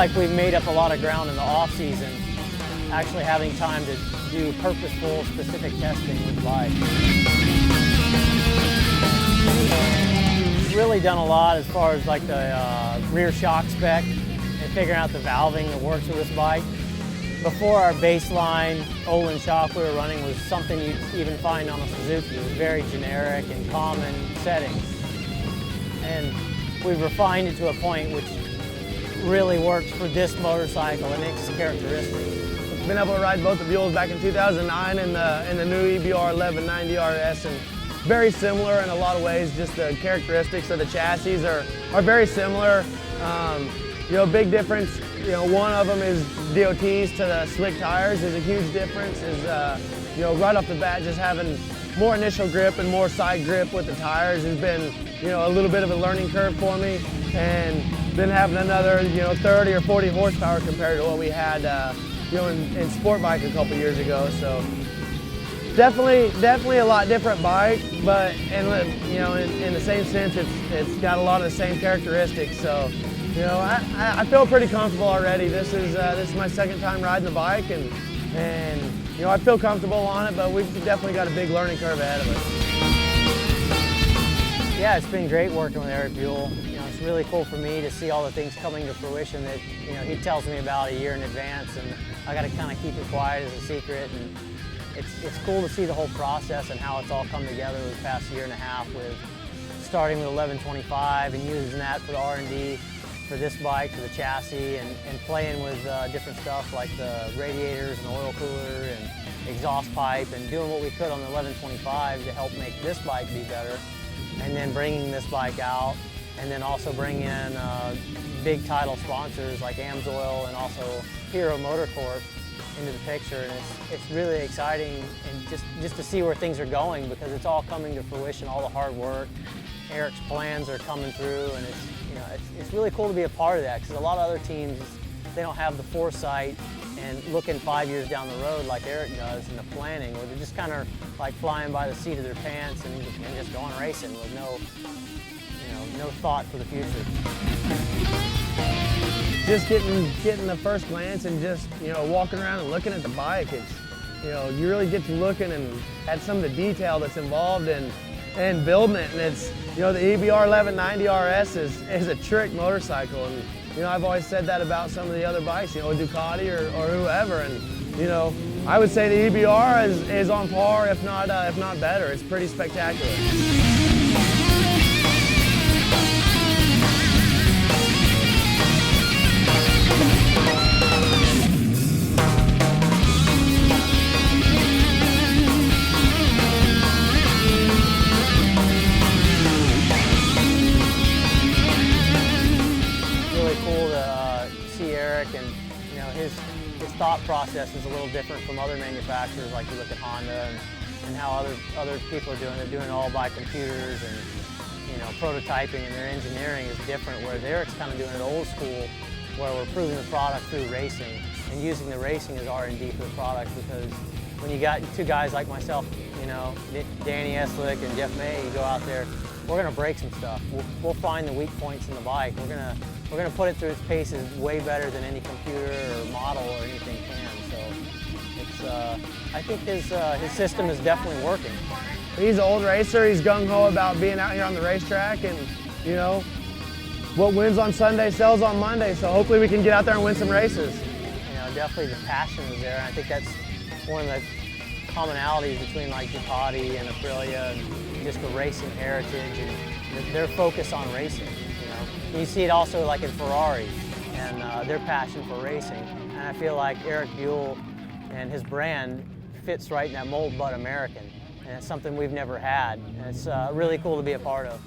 like we've made up a lot of ground in the off season, actually having time to do purposeful, specific testing with the bike. We've really done a lot as far as like the rear shock spec and figuring out the valving that works with this bike. Before, our baseline Olin shock we were running was something you'd even find on a Suzuki. It was very generic and common settings. And we've refined it to a point which really works for this motorcycle and its characteristics. I've been able to ride both the Buells back in 2009 in the new EBR 1190 RS, and very similar in a lot of ways. Just the characteristics of the chassis are very similar. You know, big difference. You know, one of them is DOTs to the slick tires is a huge difference. Is you know, right off the bat, just having more initial grip and more side grip with the tires has been, you know, a little bit of a learning curve for me, and then having another, you know, 30 or 40 horsepower compared to what we had, you know, in sport bike a couple years ago. So definitely a lot different bike, but you know, in the same sense, it's got a lot of the same characteristics. So, you know, I feel pretty comfortable already. This is my second time riding the bike, and you know, I feel comfortable on it, but we've definitely got a big learning curve ahead of us. Yeah, it's been great working with Erik Buell. You know, it's really cool for me to see all the things coming to fruition that, you know, he tells me about a year in advance, and I got to kind of keep it quiet as a secret. And it's cool to see the whole process and how it's all come together over the past year and a half, with starting with 1125 and using that for the R&D for this bike, for the chassis, and playing with different stuff like the radiators and oil cooler and exhaust pipe, and doing what we could on the 1125 to help make this bike be better, and then bringing this bike out, and then also bring in big title sponsors like AMSOIL and also Hero Motor Corp into the picture. And it's really exciting, and just to see where things are going, because it's all coming to fruition, all the hard work. Erik's plans are coming through, and it's really cool to be a part of that, because a lot of other teams, they don't have the foresight and looking 5 years down the road like Erik does in the planning, where they're just kind of like flying by the seat of their pants and just going racing with no thought for the future. Just getting the first glance and just, you know, walking around and looking at the bike, it's, you know, you really get to looking and at some of the detail that's involved in building it. And it's, you know, the EBR 1190 RS is a trick motorcycle, and you know, I've always said that about some of the other bikes, you know, Ducati or whoever, and you know, I would say the EBR is on par, if not better. It's pretty spectacular. And you know, his thought process is a little different from other manufacturers. Like you look at Honda and how other people are doing. They're doing it all by computers, and you know, prototyping, and their engineering is different. Where Erik's kind of doing it old school, where we're proving the product through racing and using the racing as R&D for the product. Because when you got two guys like myself, you know, Danny Eslick and Geoff May, you go out there, we're going to break some stuff. We'll find the weak points in the bike. We're going to put it through its paces way better than any computer or model or anything can. So it's, I think his system is definitely working. He's an old racer. He's gung-ho about being out here on the racetrack, and you know, what wins on Sunday sells on Monday. So hopefully we can get out there and win some races. You know, definitely the passion is there, and I think that's one of the commonalities between like Ducati and Aprilia, and just the racing heritage and their focus on racing. You know, you see it also like in Ferrari and their passion for racing. And I feel like Erik Buell and his brand fits right in that mold, but American. And it's something we've never had, and it's really cool to be a part of.